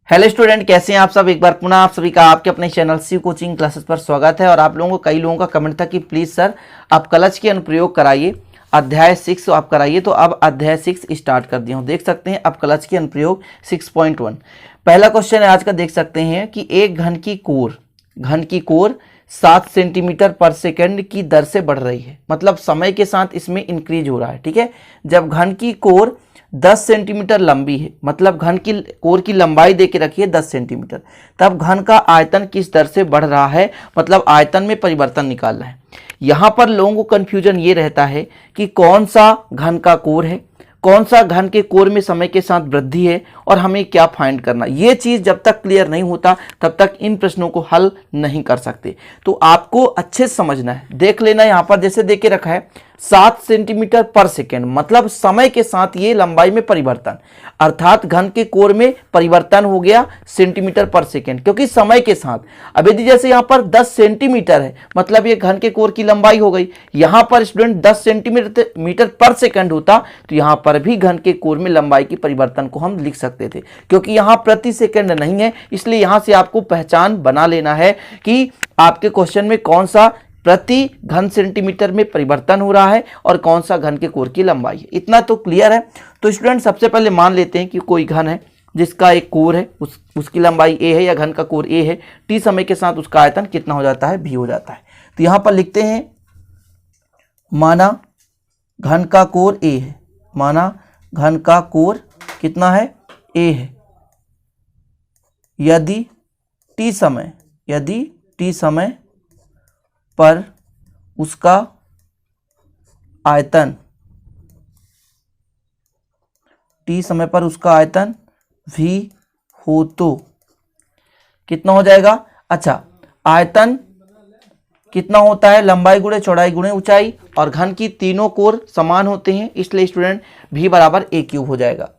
Hello student, कैसे हैं आप सब। एक बार पुनः आप सभी का आपके अपने चैनल शिव कोचिंग क्लासेस पर स्वागत है। और आप लोगों को कई लोगों का कमेंट था कि प्लीज़ सर आप कलच के अनुप्रयोग कराइए, अध्याय 6 आप कराइए। तो अब अध्याय 6 स्टार्ट कर दिया हूँ। देख सकते हैं अब कलच के अनुप्रयोग 6.1 पहला क्वेश्चन है आज का। देख सकते हैं कि एक घन की कोर 7 सेंटीमीटर पर सेकंड की दर से बढ़ रही है। मतलब समय के साथ इसमें इंक्रीज हो रहा है। ठीक है, जब घन की कोर 10 सेंटीमीटर लंबी है, मतलब घन की कोर की लंबाई दे के रखिए 10 सेंटीमीटर, तब घन का आयतन किस दर से बढ़ रहा है, मतलब आयतन में परिवर्तन निकालना है। यहां पर लोगों को कंफ्यूजन ये रहता है कि कौन सा घन का कोर है, कौन सा घन के कोर में समय के साथ वृद्धि है और हमें क्या फाइंड करना। ये चीज जब तक क्लियर नहीं होता तब तक इन प्रश्नों को हल नहीं कर सकते। तो आपको अच्छे से समझना है। देख लेना, यहां पर जैसे देके रखा है 7 सेंटीमीटर पर सेकेंड, मतलब समय के साथ ये लंबाई में परिवर्तन, अर्थात घन के कोर में परिवर्तन हो गया सेंटीमीटर पर सेकेंड, क्योंकि समय के साथ। अब यदि जैसे यहां पर 10 सेंटीमीटर है, मतलब ये घन के कोर की लंबाई हो गई। यहां पर स्टूडेंट 10 सेंटीमीटर पर सेकेंड होता तो यहां पर भी घन के कोर में लंबाई की परिवर्तन को हम लिख सकते थे। क्योंकि यहां प्रति सेकेंड नहीं है, इसलिए यहां से आपको पहचान बना लेना है कि आपके क्वेश्चन में कौन सा प्रति घन सेंटीमीटर में परिवर्तन हो रहा है और कौन सा घन के कोर की लंबाई है। इतना तो क्लियर है। तो स्टूडेंट सबसे पहले मान लेते हैं कि कोई घन है जिसका एक कोर है, उसकी लंबाई a है या घन का कोर a है। t समय के साथ उसका आयतन कितना हो जाता है, v हो जाता है। तो यहां पर लिखते हैं माना घन का कोर a है, माना घन का कोर कितना है, a है। यदि t समय पर उसका आयतन t समय पर उसका आयतन v हो तो कितना हो जाएगा। अच्छा, आयतन कितना होता है, लंबाई गुणे चौड़ाई गुणे ऊंचाई, और घन की तीनों कोर समान होते हैं, इसलिए स्टूडेंट v बराबर a क्यूब हो जाएगा।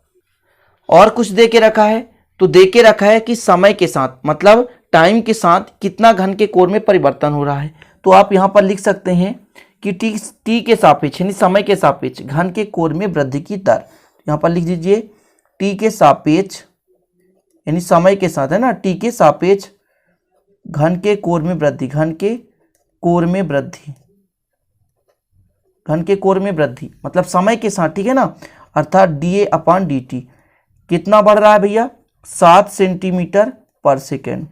और कुछ दे के रखा है, तो दे के रखा है कि समय के साथ, मतलब टाइम के साथ कितना घन के कोर में परिवर्तन हो रहा है। तो आप यहां पर लिख सकते हैं कि टी के सापेक्ष यानी समय के सापेक्ष घन के कोर में वृद्धि की दर। यहां पर लिख दीजिए टी के सापेक्ष यानी समय के साथ है ना, टी के सापेक्ष घन के कोर में वृद्धि, घन के कोर में वृद्धि मतलब समय के साथ। ठीक है ना, अर्थात dA/dt कितना बढ़ रहा है भैया, 7 सेंटीमीटर पर सेकेंड।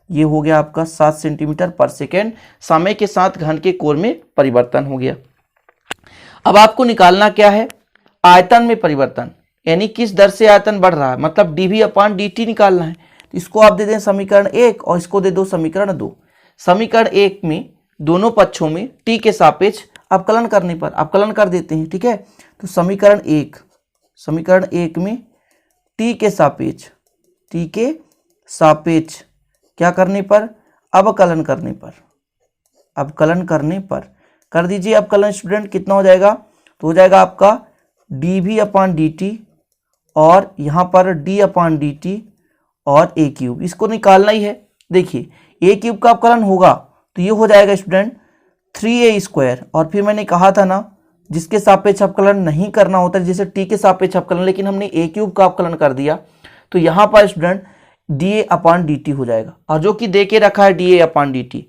ये हो गया आपका 7 सेंटीमीटर पर सेकेंड, समय के साथ घन के कोर में परिवर्तन हो गया। अब आपको निकालना क्या है, आयतन में परिवर्तन, यानी किस दर से आयतन बढ़ रहा है, मतलब dV/dt निकालना है। इसको आप दे दें समीकरण 1 और इसको दे दो समीकरण 2। समीकरण 1 में दोनों पक्षों में t के सापेक्ष अवकलन करने पर अवकलन कर देते हैं। ठीक है, तो समीकरण 1 में t के सापेक्ष क्या करने पर, अवकलन करने पर कर दीजिए अवकलन स्टूडेंट। कितना हो जाएगा, तो हो जाएगा आपका dV/dt और यहाँ पर d/dt और a क्यूब, इसको निकालना ही है। देखिए a क्यूब का अवकलन होगा तो ये हो जाएगा स्टूडेंट 3a²। और फिर मैंने कहा था ना, जिसके सापेक्ष अवकलन नहीं करना होता, जैसे t के सापेक्ष अवकलन, लेकिन हमने a क्यूब का अवकलन कर दिया, तो यहाँ पर स्टूडेंट dA/dt हो जाएगा। और जो कि दे के रखा है dA/dt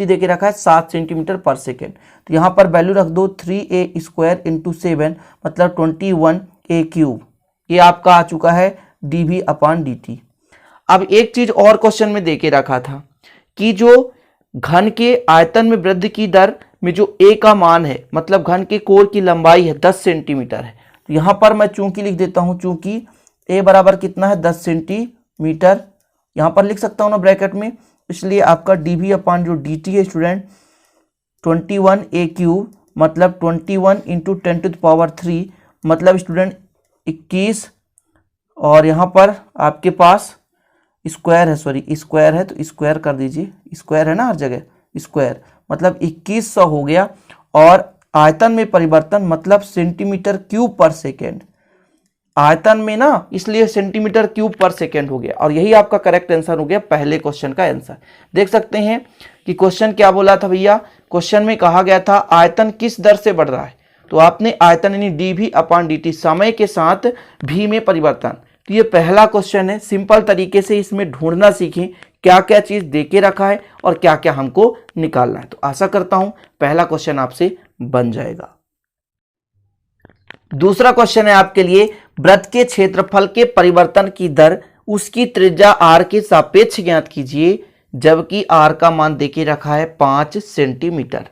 दे के रखा है 7 सेंटीमीटर पर सेकेंड। तो यहाँ पर वैल्यू रख दो 3a² × 7 मतलब 21a³। ये आपका आ चुका है dV/dt। अब एक चीज और क्वेश्चन में दे के रखा था कि जो घन के आयतन में वृद्धि की दर में जो a का मान है, मतलब घन के कोर की लंबाई है 10 सेंटीमीटर है। तो यहाँ पर मैं चूंकि लिख देता हूँ, चूंकि a बराबर कितना है 10 सेंटीमीटर, यहाँ पर लिख सकता हूँ ना ब्रैकेट में, इसलिए आपका dV/dt है स्टूडेंट 21a³ मतलब 21 × 10⁻³ मतलब स्टूडेंट 21, और यहाँ पर आपके पास स्क्वायर है, तो स्क्वायर कर दीजिए, स्क्वायर है ना हर जगह, स्क्वायर मतलब 2100 हो गया। और आयतन में परिवर्तन मतलब सेंटीमीटर क्यूब पर सेकेंड, आयतन में ना, इसलिए सेंटीमीटर क्यूब पर सेकेंड हो गया। और यही आपका करेक्ट आंसर हो गया पहले क्वेश्चन का आंसर। देख सकते हैं कि क्वेश्चन क्या बोला था भैया, क्वेश्चन में कहा गया था आयतन किस दर से बढ़ रहा है, तो आपने आयतन यानी dV/dt समय के साथ v में परिवर्तन, तो ये पहला क्वेश्चन है। सिंपल तरीके से इसमें ढूंढना सीखें क्या क्या चीज देके रखा है और क्या क्या हमको निकालना है। तो आशा करता हूं पहला क्वेश्चन आपसे बन जाएगा। दूसरा क्वेश्चन है आपके लिए, वृत्त के क्षेत्रफल के परिवर्तन की दर उसकी त्रिज्या r के सापेक्ष ज्ञात कीजिए जबकि r का मान देके रखा है 5 सेंटीमीटर।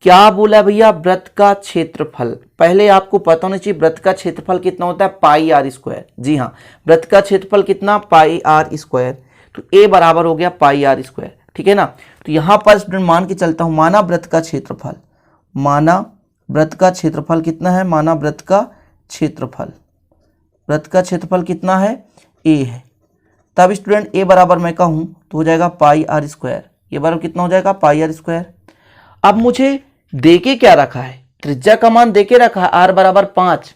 क्या बोला भैया, वृत्त का क्षेत्रफल। पहले आपको पता होना चाहिए वृत्त का क्षेत्रफल कितना होता है, पाई आर स्क्वायर। जी हाँ, वृत्त का क्षेत्रफल कितना, पाई आर स्क्वायर। तो a बराबर हो गया पाई आर स्क्वायर, ठीक है ना। तो यहां पर स्टूडेंट मान के चलता हूं, माना वृत्त का क्षेत्रफल, माना वृत्त का क्षेत्रफल कितना है, माना वृत्त का क्षेत्रफल, वृत्त का क्षेत्रफल कितना है, a है। तब स्टूडेंट a बराबर मैं कहूं तो हो जाएगा पाई आर स्क्वायर। ये बराबर कितना हो जाएगा, पाई आर स्क्वायर। अब मुझे देके क्या रखा है, त्रिज्या का मान देके रखा है r बराबर 5,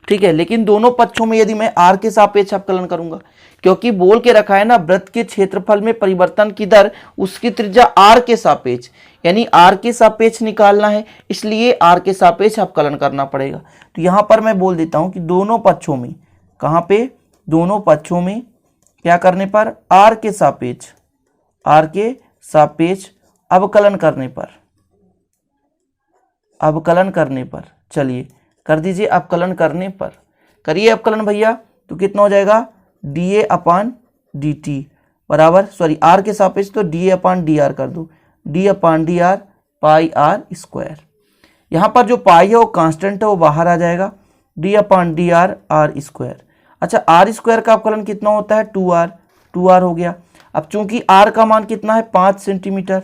ठीक है। लेकिन दोनों पक्षों में यदि मैं r के सापेक्ष अवकलन करूंगा, क्योंकि बोल के रखा है ना वृत्त के क्षेत्रफल में परिवर्तन की दर उसकी त्रिज्या r के सापेक्ष, यानी r के सापेक्ष निकालना है, इसलिए r के सापेक्ष अवकलन करना पड़ेगा। तो यहां पर मैं बोल देता हूं कि दोनों पक्षों में, कहां पे, दोनों पक्षों में क्या करने पर, r के सापेक्ष, r के सापेक्ष अवकलन करने पर, अवकलन करने पर, चलिए कर दीजिए अवकलन करने पर, करिए अवकलन भैया। तो कितना हो जाएगा, dA अपान dt बराबर, सॉरी r के सापेक्ष तो dA अपान dr कर दो, d upon dr pi r square. यहाँ पर जो पाई है वो कांस्टेंट है, वो बाहर आ जाएगा, d upon dr r square. अच्छा, आर स्क्वायर का अवकलन कितना होता है, 2r, 2r हो गया। अब चूंकि r का मान कितना है, 5 सेंटीमीटर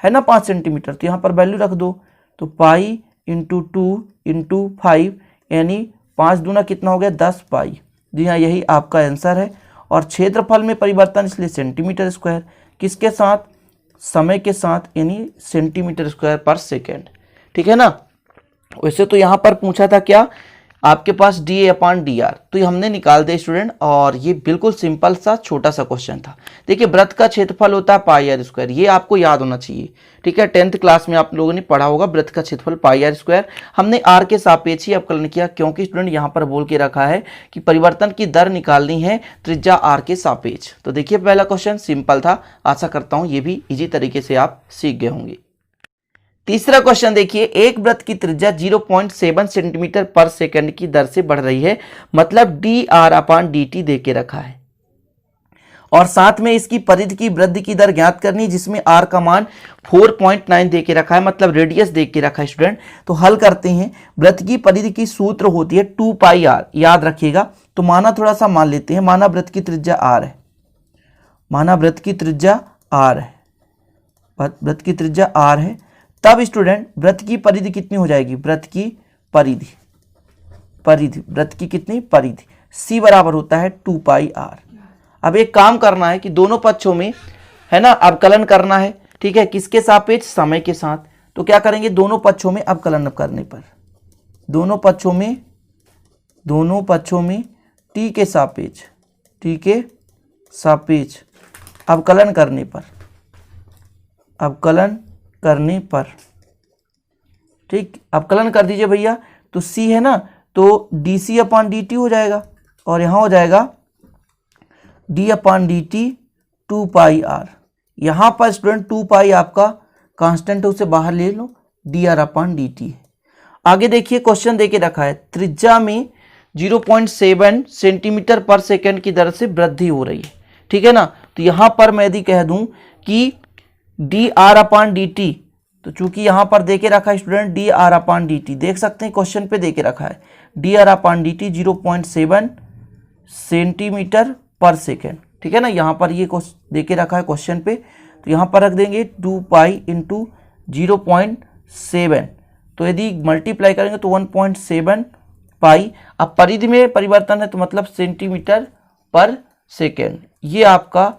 है ना, 5 सेंटीमीटर, तो यहाँ पर वैल्यू रख दो। तो पाई इंटू 2 इंटू 5 यानी 5 दूना कितना हो गया, 10 पाई। जी हाँ, यही आपका आंसर है। और क्षेत्रफल में परिवर्तन इसलिए सेंटीमीटर स्क्वायर, किसके साथ, समय के साथ, यानी सेंटीमीटर स्क्वायर पर सेकेंड, ठीक है ना। वैसे तो यहाँ पर पूछा था क्या आपके पास dA अपान dr, तो ये हमने निकाल दिया स्टूडेंट, और ये बिल्कुल सिंपल सा छोटा सा क्वेश्चन था। देखिए वृत्त का क्षेत्रफल होता है पाई आर स्क्वायर, ये आपको याद होना चाहिए, ठीक है। 10th क्लास में आप लोगों ने पढ़ा होगा वृत्त का क्षेत्रफल पाई आर स्क्वायर। हमने r के सापेक्ष ही अवकलन किया, क्योंकि स्टूडेंट यहाँ पर बोल के रखा है कि परिवर्तन की दर निकालनी है त्रिज्या r के सापेक्ष। तो देखिए पहला क्वेश्चन सिंपल था, आशा करता हूँ ये भी इजी तरीके से आप सीख गए होंगे। तीसरा क्वेश्चन देखिए, एक वृत्त की त्रिज्या 0.7 सेंटीमीटर पर सेकंड की दर से बढ़ रही है, मतलब dr अपान dt दे के रखा है, और साथ में इसकी परिधि की वृद्धि की दर ज्ञात करनी, जिसमें r का मान 4.9 दे के रखा है, मतलब रेडियस दे के रखा है स्टूडेंट। तो हल करते हैं। वृत्त की परिधि की सूत्र होती है 2 पाई r, याद रखिएगा। तो माना थोड़ा सा मान लेते हैं, माना वृत्त की त्रिज्या r है, माना वृत्त की त्रिज्या r है, वृत्त की त्रिज्या r है। तब स्टूडेंट वृत्त की परिधि कितनी हो जाएगी, वृत्त की परिधि, परिधि वृत्त की कितनी, परिधि c बराबर होता है 2 पाई r। अब एक काम करना है कि दोनों पक्षों में है ना अवकलन करना है, ठीक है, किसके सापेक्ष, समय के साथ। तो क्या करेंगे, दोनों पक्षों में अवकलन करने पर, दोनों पक्षों में, दोनों पक्षों में t के सापेक्ष, t के सापेक्ष अवकलन करने पर, अवकलन करने पर, ठीक, अवकलन कर दीजिए भैया। तो c है ना, तो dc अपान dt हो जाएगा, और यहां हो जाएगा d अपान dt 2 पाई r। यहां पर स्टूडेंट 2 पाई आपका कांस्टेंट है, उसे बाहर ले लो, dr अपान dt है। आगे देखिए क्वेश्चन देके रखा है, त्रिज्या में 0.7 सेंटीमीटर पर सेकंड की दर से वृद्धि हो रही है, ठीक है ना। तो यहां पर मैं यदि कह दूं कि dr अपान dt, तो चूंकि यहां पर देके रखा है स्टूडेंट dr अपान dt, देख सकते हैं क्वेश्चन पे देके रखा है dr अपान dt 0.7 सेंटीमीटर पर सेकेंड, ठीक है ना। यहां पर ये देके रखा है क्वेश्चन पे, तो यहां पर रख देंगे 2 पाई इंटू 0.7, तो यदि मल्टीप्लाई करेंगे तो 1.7 पाई। अब परिधि में परिवर्तन है तो मतलब सेंटीमीटर पर सेकेंड, ये आपका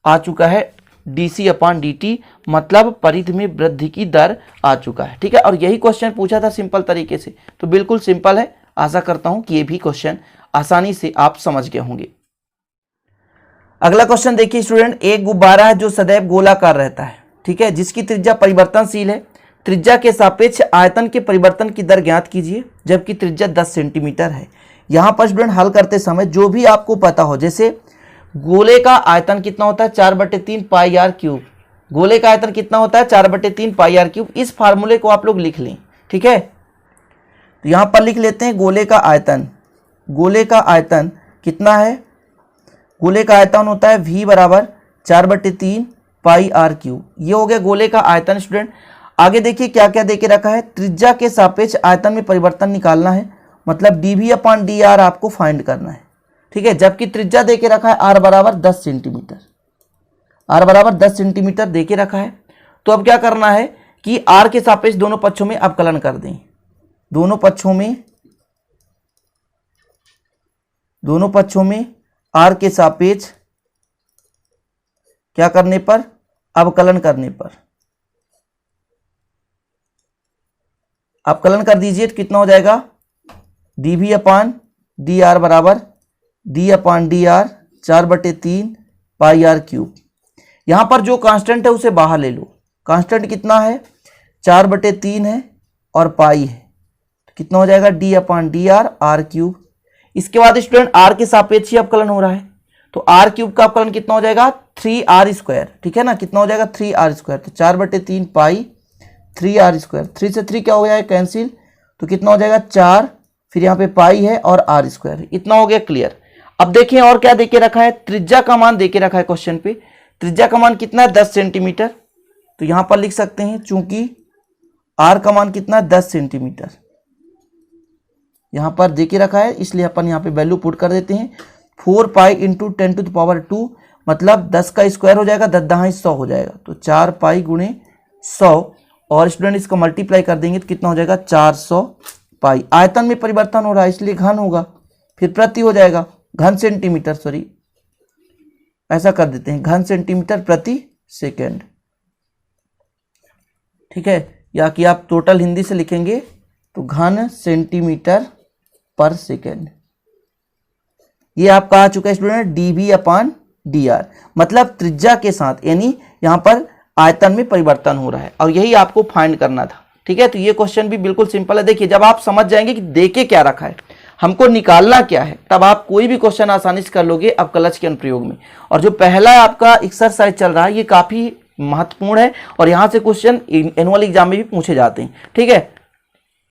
आ चुका है dc अपान dt, मतलब परिधि में वृद्धि की दर आ चुका है, ठीक है। और यही क्वेश्चन पूछा था सिंपल तरीके से, तो बिल्कुल सिंपल है। आशा करता हूं कि ये भी क्वेश्चन आसानी से आप समझ गए होंगे। अगला क्वेश्चन देखिए स्टूडेंट, एक गुब्बारा है जो सदैव गोलाकार रहता है, ठीक है, जिसकी त्रिज्या परिवर्तनशील है। त्रिज्या के सापेक्ष आयतन के परिवर्तन की दर ज्ञात कीजिए, जबकि त्रिज्या 10 सेंटीमीटर है। यहाँ पर स्टूडेंट हल करते समय जो भी आपको पता हो, जैसे गोले का आयतन कितना होता है 4/3 पाई आर क्यूब, गोले का आयतन कितना होता है 4/3 पाई आर क्यूब, इस फार्मूले को आप लोग लिख लें। ठीक है, तो यहाँ पर लिख लेते हैं गोले का आयतन, गोले का आयतन कितना है, गोले का आयतन होता है V बराबर 4/3 पाई आर क्यूब, ये हो गया गोले का आयतन। स्टूडेंट आगे देखिए क्या क्या देके रखा है, त्रिज्या के सापेक्ष आयतन में परिवर्तन निकालना है, मतलब dV/dr आपको फाइंड करना है। ठीक है, जबकि त्रिज्या देके रखा है r बराबर 10 सेंटीमीटर, r बराबर 10 सेंटीमीटर देके रखा है। तो अब क्या करना है कि r के सापेक्ष दोनों पक्षों में अवकलन कर दें, दोनों पक्षों में r के सापेक्ष क्या करने पर, अवकलन करने पर, अवकलन कर दीजिए तो कितना हो जाएगा dV/dr बराबर d/dr 4/3 पाई आर क्यूब। यहां पर जो कांस्टेंट है उसे बाहर ले लो, कांस्टेंट कितना है 4/3 है और पाई है, तो कितना हो जाएगा d/dr r क्यूब। इसके बाद स्टूडेंट r के सापेक्ष ही अवकलन हो रहा है, तो r क्यूब का अवकलन कितना हो जाएगा 3r²। ठीक है ना, कितना हो जाएगा 3r², तो 4/3 पाई 3r², 3 से 3 क्या हो गया कैंसिल, तो कितना हो जाएगा 4, फिर यहाँ पे पाई है और r², इतना हो गया क्लियर। अब देखें और क्या देके रखा है, त्रिज्या का मान देके रखा है क्वेश्चन पे, त्रिज्या का मान कितना है 10 सेंटीमीटर, तो यहाँ पर लिख सकते हैं चूंकि r का मान कितना है 10 सेंटीमीटर, यहाँ पर देके रखा है इसलिए अपन यहाँ पे वैल्यू पुट कर देते हैं 4 पाई इंटू 10⁻², मतलब 10 का स्क्वायर हो जाएगा, 10 100 हो जाएगा, तो 4 पाई गुणे 100, और स्टूडेंट इसको मल्टीप्लाई कर देंगे तो कितना हो जाएगा 400 पाई। आयतन में परिवर्तन हो रहा है इसलिए घन होगा, फिर प्रति हो जाएगा घन सेंटीमीटर, सॉरी ऐसा कर देते हैं घन सेंटीमीटर प्रति सेकेंड। ठीक है, या कि आप टोटल हिंदी से लिखेंगे तो घन सेंटीमीटर पर सेकेंड। ये आपका आ चुका है स्टूडेंट dV/dr, मतलब त्रिज्या के साथ, यानी यहां पर आयतन में परिवर्तन हो रहा है और यही आपको फाइंड करना था। ठीक है, तो ये क्वेश्चन भी बिल्कुल सिंपल है। देखिए जब आप समझ जाएंगे कि देके क्या रखा है, हमको निकालना क्या है, तब आप कोई भी क्वेश्चन आसानी से कर लोगे अवकलज के अनुप्रयोग में। और जो पहला आपका एक्सरसाइज चल रहा है ये काफी महत्वपूर्ण है और यहाँ से क्वेश्चन एनुअल एग्जाम में भी पूछे जाते हैं। ठीक है,